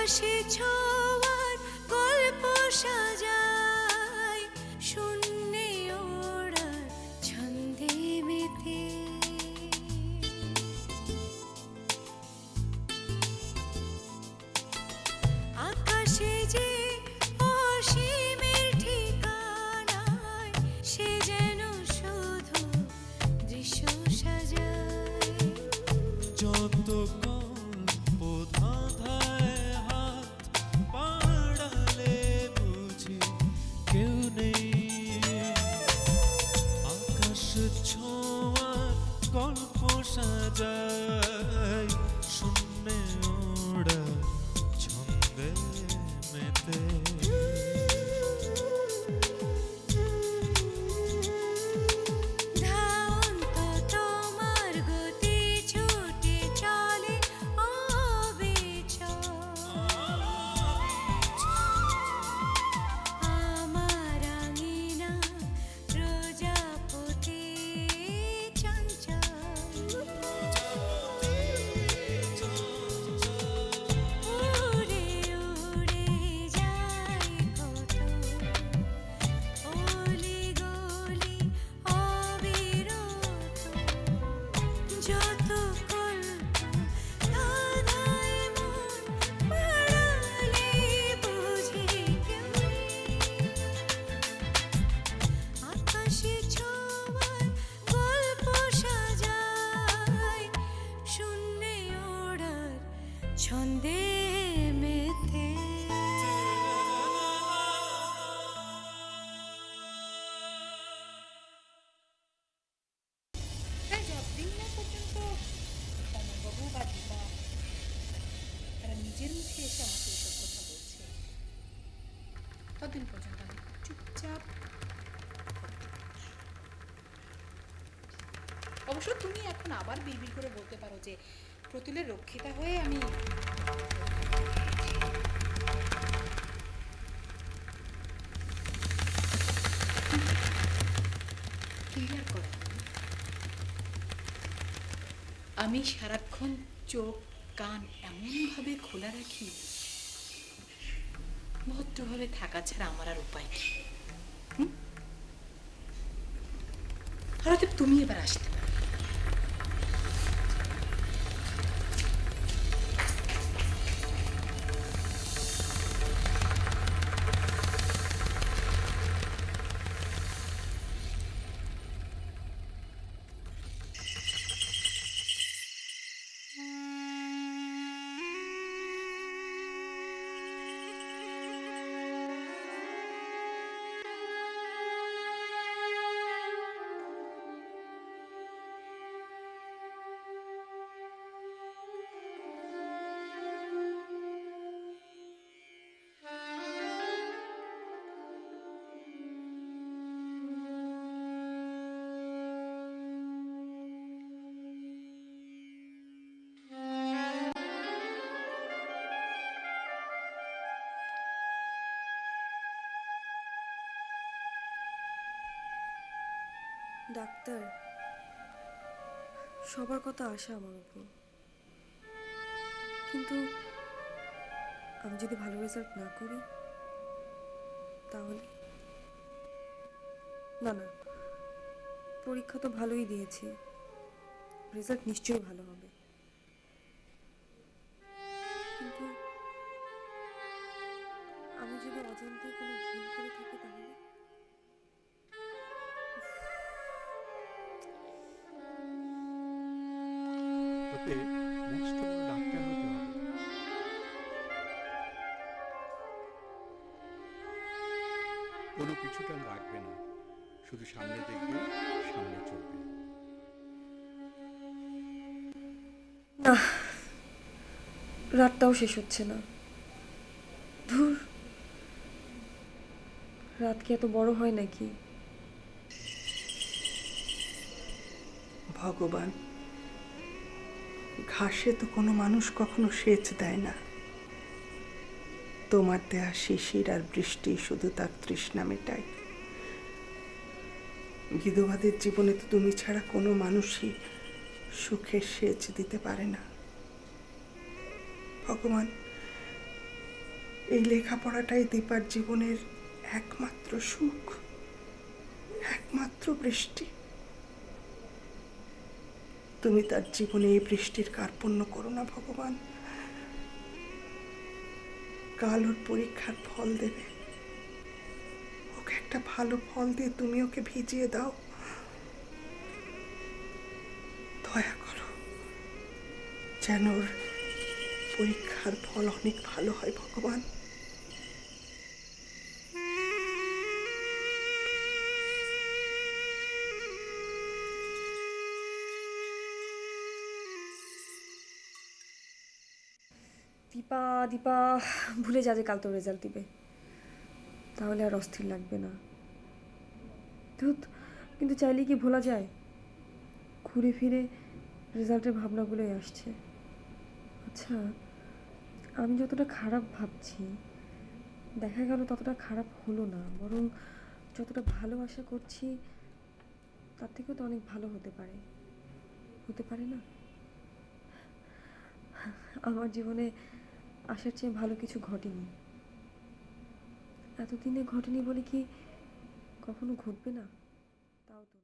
আকাশে ছোঁয়ার গল্প সাজায় শূন্যে ওড়ার ছন্দে মেতে। আকাশে যে অসীমের ঠিকানায় সে যেন শুধু দৃশ্য সাজায়। যত গল্প ধাঁধায় হাত বাড়ালে বুঝি কেউ নেই। আকাশ ছোঁয়ার গল্প সাজায় শূন্যে ওড়া ছন্দে মেতে। ধাওন্ত তোমার গতি ছুটে চলে অবিচল। আমার আঙিনা প্রজাপতি চঞ্চল। উড়ে উড়ে যায় কত অলি গলি অবিরত। যত কল্প ধাঁধায় মন বাড়ালে বুঝি কেউ নেই। আকাশে ছোঁয়ার গল্প সাজায় শূন্যে ওড়ার ছন্দে মেতে। তাই যতদিন না পর্যন্ত অমরবাবু বা দীপা তারা নিজের মুখে এসে আমাকে এসব কথা বলছে, ততদিন পর্যন্ত আমি চুপচাপ। অবশ্য তুমি এখন আবার বিড়বিড় করে বলতে পারো যে প্রতুলের রক্ষিতা হয়ে আমি ক্লিয়ার করা। আমি সারাক্ষণ চোখ কান এমনভাবে খোলা রাখি, ভদ্রভাবে থাকা ছাড়া আমার আর উপায় কি? আর হয়তো তুমি এবার আসতে পারো। ডাক্তার, সবার কথা আশা আমার উপর, কিন্তু আমি যদি ভালো রেজাল্ট না করি তাহলে? না না, পরীক্ষা তো ভালোই দিয়েছি, রেজাল্ট নিশ্চয়ই ভালো হবে, কিন্তু আমি যদি অজান্তে কোনো ভুল করে থাকি তাহলে? তোকে মস্ত বড় ডাক্তার হতে হবে। কোনো পিছুটান রাখবে না, শুধু সামনে দেখবে, সামনে চলবে। না, রাতটাও শেষ হচ্ছে না। ধুর, রাত কি এত বড় হয় নাকি? ভগবান, ঘাসে তো কোনো মানুষ কখনো সেচ দেয় না। তোমার দেয়া শিশির আর বৃষ্টি শুধু তার তৃষ্ণা মেটায়। বিধবাদের জীবনে তো তুমি ছাড়া কোনো মানুষই সুখের সেচ দিতে পারে না। ভগবান, এই লেখাপড়াটাই দীপার জীবনের একমাত্র সুখ, একমাত্র বৃষ্টি। তুমি তার জীবনে এই বৃষ্টির কার্পণ্য করো না ভগবান। কাল ওর পরীক্ষার ফল দেবে, ওকে একটা ভালো ফল দিয়ে তুমি ওকে ভিজিয়ে দাও। দয়া করো, যেন ওর পরীক্ষার ফল অনেক ভালো হয় ভগবান। দীপা দীপা ভুলে যা যে কাল তো রেজাল্ট দিবে, তাহলে আর অস্থির লাগবে না। ধুত, কিন্তু চাইলে কি ভোলা যায়? ঘুরে ফিরে রেজাল্টের ভাবনাগুলোই আসছে। আচ্ছা, আমি যতটা খারাপ ভাবছি দেখা গেল ততটা খারাপ হলো না, বরং যতটা ভালো আশা করছি তার থেকেও তো অনেক ভালো হতে পারে, হতে পারে না? আমার জীবনে আসার চেয়ে ভালো কিছু ঘটেনি, এতদিনে ঘটেনি বলে কি কখনো ঘটবে না? তাও তো।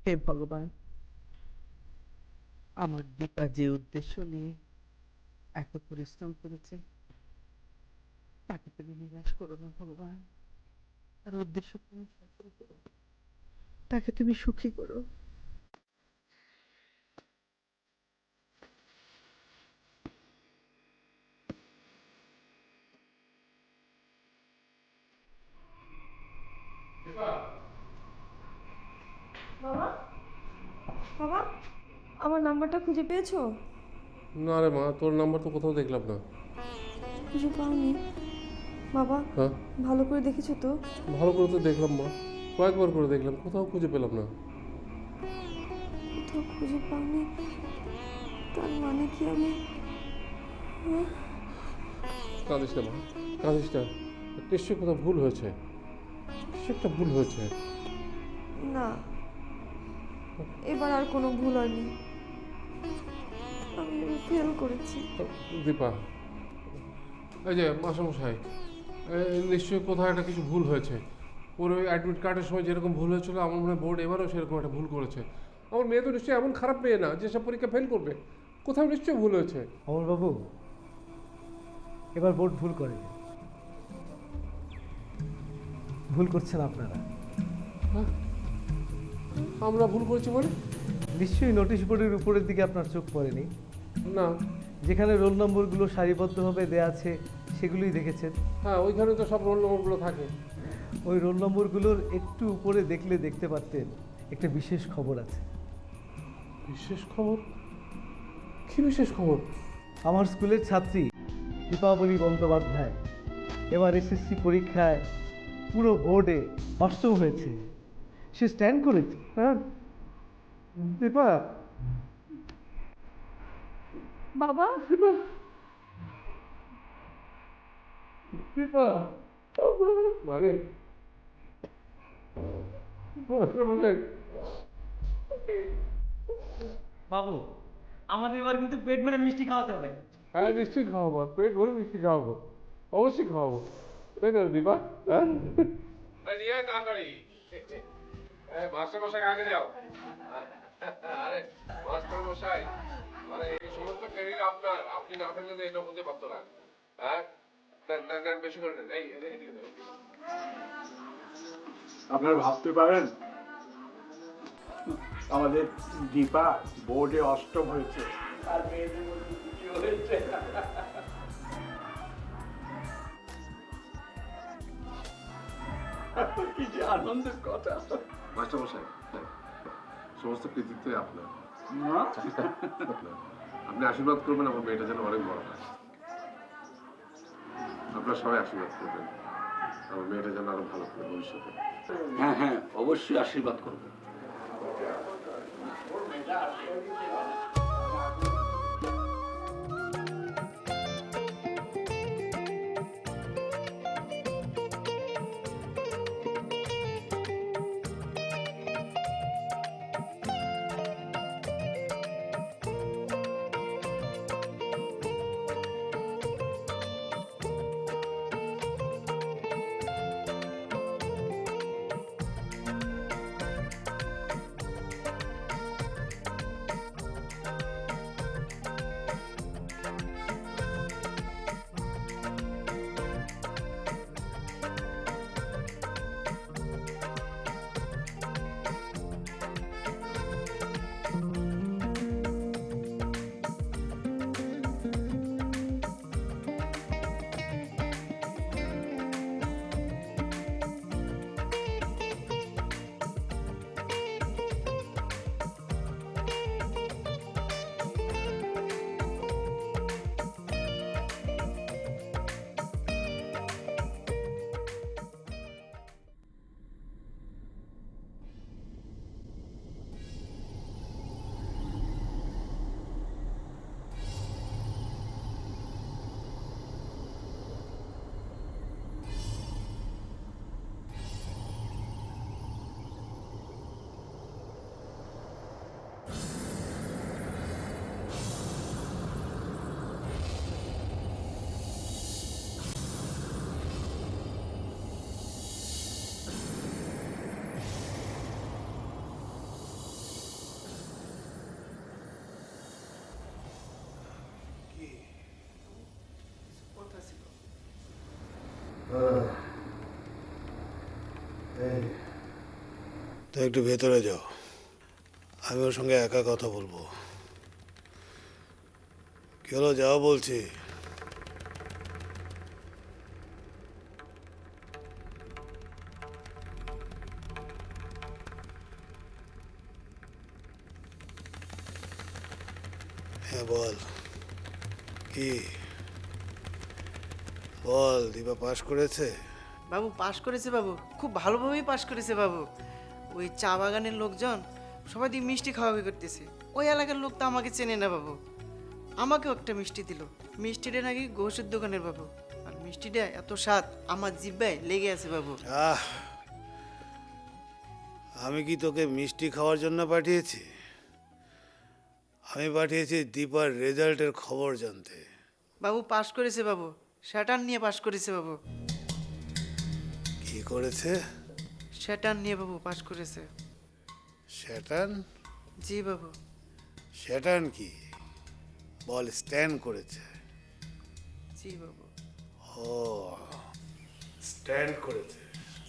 হে ভগবান, আমার দীপা যে উদ্দেশ্য নিয়ে এত পরিশ্রম করেছে তাকে তুমি নিরাশ করো না ভগবান। তার উদ্দেশ্য তুমি সফল করো, তাকে তুমি সুখী করো। বাবা, বাবা, আমার নাম্বারটা খুঁজে পেয়েছো? না রে মা, তোর নাম্বার তো কোথাও দেখলাম না। খুঁজে পাওনি? বাবা, হ্যাঁ, ভালো করে দেখেছো তো? ভালো করে তো দেখলাম মা, কয়েকবার করে দেখলাম, কোথাও খুঁজে পেলাম না। কোথাও খুঁজে পাওনি? তার মানে কি আমি... কাঁদিস না মা, কাঁদিস না, নিশ্চয়ই কোথাও ভুল হয়েছে, কিছু একটা ভুল হয়েছে। না, এবার আর কোনো ভুল হয়নি, আমি ফেল করেছি। দীপা, এই যে মাস্টারমশাই, নিশ্চয়ই কোথাও একটা কিছু ভুল হয়েছে। ওর ওই অ্যাডমিট কার্ডের সময় যেরকম ভুল হয়েছিল, আমার মনে হয় বোর্ড এবারও সেরকম একটা ভুল করেছে। আমার মেয়ে তো নিশ্চয়ই এমন খারাপ মেয়ে না যেসব পরীক্ষা ফেল করবে, কোথাও নিশ্চয়ই ভুল হয়েছে। অমরবাবু, এবার বোর্ড ভুল করে, ভুল করছেন আপনারা। হ্যাঁ, আমরা ভুল করেছি মানে? নিশ্চয়ই নোটিশ বোর্ডের উপরের দিকে আপনার চোখ পড়েনি। না। যেখানে রোল নম্বরগুলো সারিবদ্ধভাবে দেয়া আছে সেগুলোই দেখেছেন। হ্যাঁ, ওইখানে তো সব রোল নম্বরগুলো থাকে। ওই রোল নম্বরগুলোর একটু উপরে দেখলে দেখতে পারতেন একটা বিশেষ খবর আছে। বিশেষ খবর? কি বিশেষ খবর? আমার স্কুলের ছাত্রী দীপাবলি বন্দ্যোপাধ্যায় এবার এসএসসি পরীক্ষায় পুরো বোর্ডে অষ্টম হয়েছে। সে স্ট্যান্ড করেছে। হ্যাঁ দীপা, বাবা, দীপা, মানে বাবু, আমাদের এবার কিন্তু পেট ভরে মিষ্টি খাওয়াতে হবে। হ্যাঁ, নিশ্চয়ই খাওয়াবো, পেট ভরে মিষ্টি খাওয়াবো, অবশ্যই খাওয়াবো। তাই না দীপা? হ্যাঁ, নিয়ে আয় তাড়াতাড়ি। মাস্টারমশাই আগে যাও। আরে মাস্টারমশাই, মানে এই সমস্ত ক্রেডিট আপনার, আপনি না থাকলে তো এটা বলতে পারতো না। হ্যাঁ, বেশি করে নেন। এই এদিকে দেন। আপনারা ভাবতে পারেন আমাদের দীপা বোর্ডে অষ্টম হয়েছে আর মেয়েদের মধ্যে দ্বিতীয় হয়েছে। কি যে আনন্দের কথা। মাস্টারমশাই, সমস্ত কৃতিত্বই আপনার। না আপনি আশীর্বাদ করবেন আমার মেয়েটা যেন অনেক বড় হয়। আপনারা সবাই আশীর্বাদ করবেন আমার মেয়েটা যেন আরো ভালো করে ভবিষ্যতে। হ্যাঁ হ্যাঁ, অবশ্যই আশীর্বাদ করবো। তো একটু ভেতরে যাও, আমি ওর সঙ্গে একা কথা বলবো। কি হলো, যাও বলছি। হ্যাঁ বল, কি বল, দীপা পাশ করেছে? বাবু পাশ করেছে বাবু, খুব ভালোভাবেই পাশ করেছে বাবু। ওই চা বাগানের লোকজন সবাই দিয়ে মিষ্টি খাওয়াবি করতেছে। ওই এলাকার লোক তো আমাকে চেনে না বাবু, আমাকেও একটা মিষ্টি দিল। মিষ্টিটা নাকি ঘোষের দোকানের বাবু, আর মিষ্টিটা এত স্বাদ আমার জিহ্বায় লেগে আছে বাবু। আহ, আমি কি তোকে মিষ্টি খাওয়ার জন্য পাঠিয়েছি? আমি পাঠিয়েছি দীপার রেজাল্টের খবর জানতে। বাবু পাশ করেছে বাবু, স্যাটার নিয়ে পাশ করেছে বাবু। কি করেছে? স্যাটার নিয়ে বাবু পাশ করেছে। স্যাটার্ন? জি বাবু। স্যাটার্ন কি? বল, স্ট্যান্ড করেছে? জি বাবু। ও, স্ট্যান্ড করেছে?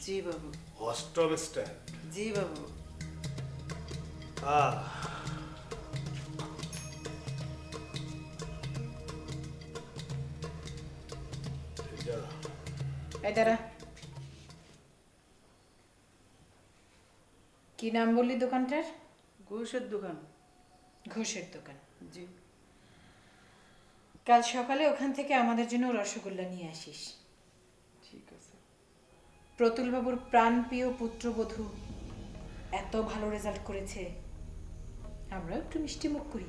জি বাবু। অষ্টম স্ট্যান্ড? জি বাবু। আহ, এই দাঁড়া, কি নাম বললি দোকানটার? ঘোষের দোকান। ঘোষের দোকান। জি। কাল সকালে ওখান থেকে আমাদের জন্য রসগোল্লা নিয়ে আসিস। ঠিক আছে। প্রতুলবাবুর প্রাণপ্রিয় পুত্রবধূ এত ভালো রেজাল্ট করেছে, আমরাও একটু মিষ্টি মুখ করি,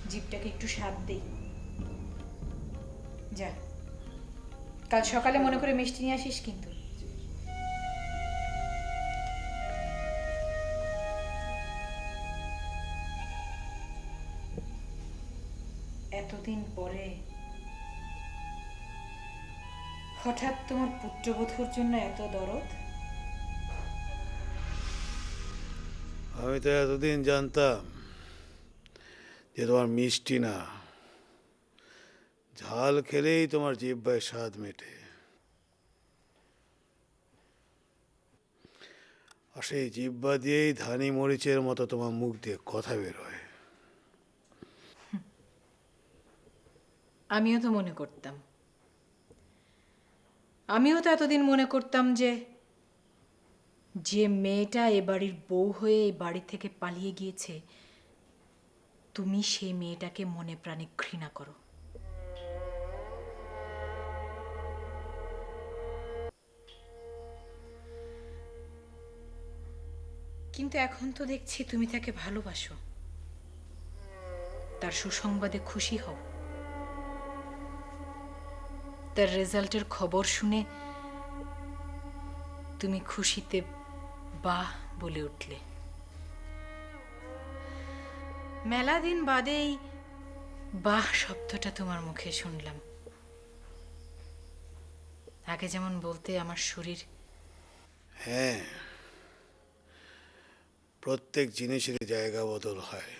জিভটাকে একটু স্বাদ দেই। যা, কাল সকালে মনে করে মিষ্টি নিয়ে আসিস কিন্তু। এতদিন পরে হঠাৎ তোমার পুত্রবধূর জন্য এত দরদ? আমি তো এতদিন জানতাম যে তোমার মিষ্টি না, ঝাল খেলেই তোমার জিহ্বায় স্বাদ মেটে। আর সেই জিহ্বা দিয়েই ধানি মরিচের মতো তোমার মুখ দিয়ে কথা বেরোয়। আমিও তো মনে করতাম, আমিও তো এতদিন মনে করতাম যে যে মেয়েটা এ বাড়ির বউ হয়ে এই বাড়ি থেকে পালিয়ে গিয়েছে, তুমি সেই মেয়েটাকে মনে প্রাণে ঘৃণা করো। কিন্তু এখন তো দেখছি তুমি তাকে ভালোবাসো, তার সুসংবাদে খুশি হও। তার রেজাল্টের খবর শুনে তুমি খুশিতে বাহ বলে উঠলে। মেলা দিন বাদেই বাহ শব্দটা তোমার মুখে শুনলাম। আগে যেমন বলতে আমার শরীর। হ্যাঁ, প্রত্যেক জিনিসেরই জায়গা বদল হয়।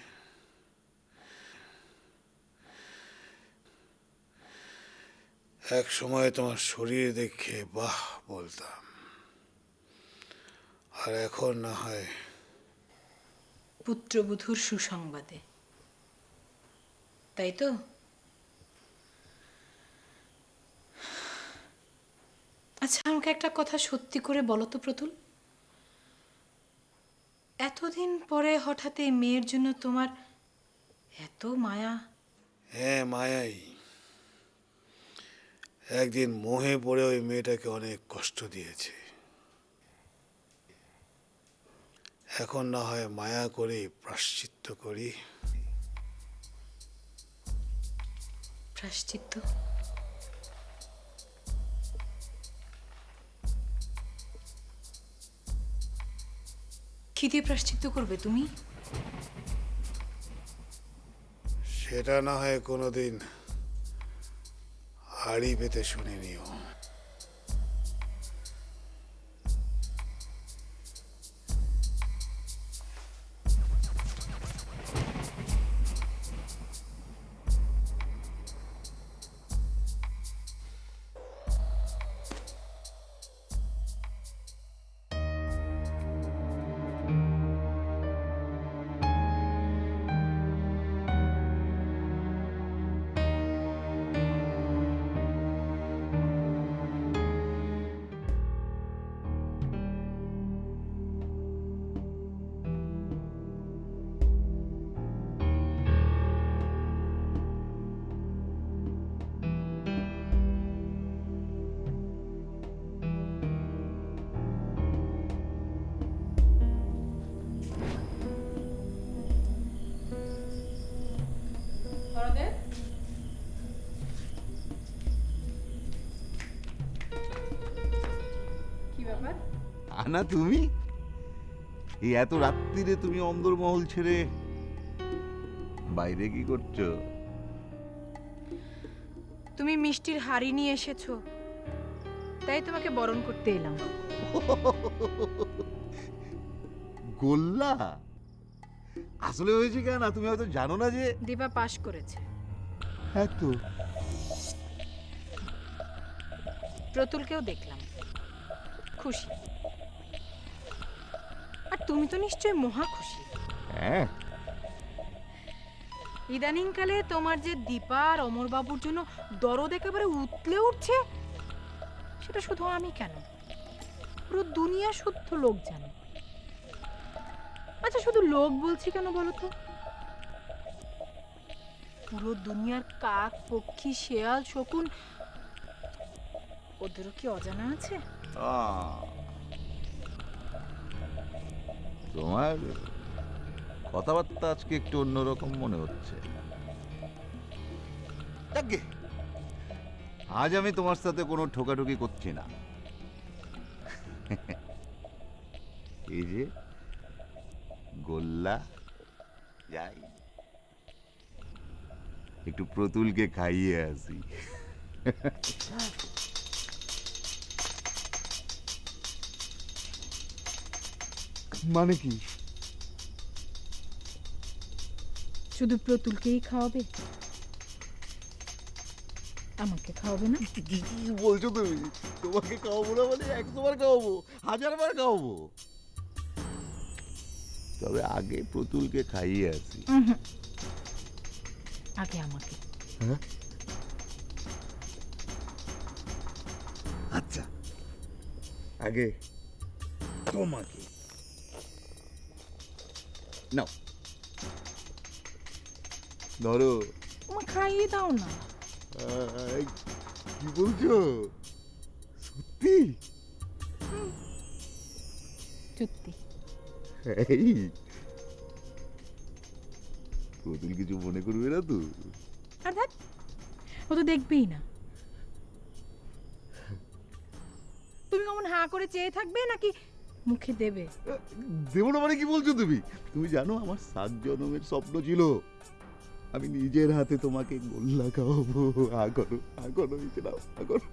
এক সময় তোমার শরীর দেখে বাহ বলতাম, আর এখন না হয় পুত্রবধূর সুসংবাদে, তাই তো? আচ্ছা, আমাকে একটা কথা সত্যি করে বলো তো প্রতুল, এতদিন পরে হঠাৎ এই মেয়ের জন্য তোমার এত মায়া? হ্যাঁ, মায়াই। একদিন মোহে পড়ে ওই মেয়েটাকে অনেক কষ্ট দিয়েছে। এখন না হয় মায়া করে প্রায়শ্চিত্ত করি। প্রায়শ্চিত্ত? কি দিয়ে প্রায়শ্চিত্ত করবে তুমি? সেটা না হয় কোনোদিন হাড়ি পেতে শুনে নিও। আনা, তুমি এই এত রাত্রিরে তুমি অন্দরমহল ছেড়ে বাইরে কি করছো? তুমি মিষ্টির হাড়ি নিয়ে এসেছো, তাই তোমাকে বরণ করতে এলাম। গোল্লা আসলে হয়েছে কেন, তুমি হয়তো জানো না যে দীপা পাশ করেছে। হ্যাঁ তো, প্রতুলকেও দেখলাম, খুশি। আর তুমি তো নিশ্চয়ই মহা খুশি। হ্যাঁ, ইদানিংকালে তোমার যে দীপা আর অমরবাবুর জন্য দরদ একেবারে উতলে উঠছে, সেটা শুধু আমি কেন, পুরো দুনিয়া শুদ্ধ লোক জানে। আচ্ছা, শুধু লোক বলছি কেন বলো তো? পুরো দুনিয়ার কাক, পক্ষী, শেয়াল, শকুন, ওদেরও কি অজানা আছে? তোমার কথাবার্তা আজকে একটু অন্যরকম মনে হচ্ছে। যাকগে, আজ আমি তোমার সাথে কোনো ঠোকাঠুকি করছি না। এই যে গোল্লা, যাই একটু প্রতুলকে খাইয়ে আসি। মানে কি? শুধু প্রতুলকেই খাওয়াবে? আমাকে খাওয়াবে না? কি বলছো তুমি? তোমাকে খাওয়াবো না মানে 100 বার খাওয়াবো, 1000 বার খাওয়াবো। তবে আগে প্রতুলকে খাইয়ে আসি। আগে আমাকে। হ্যাঁ, আচ্ছা, আগে তোমাকে নাও ধরো। তোমার খাইয়ে দাও না। এই, কি বলছো? সত্যি? সত্যি। এই প্রতুল কিছু মনে করবে না তো? আর দেখ, ও তো দেখবেই না। তুমি কেমন হাঁ করে চেয়ে থাকবে নাকি মুখে দেবে? দেবো না মানে কি বলছো তুমি? তুমি জানো আমার 7 জন্মের স্বপ্ন ছিল আমি নিজের হাতে তোমাকে গোল্লা খাওয়াবো। আ করো নিচে নাও, আ করো।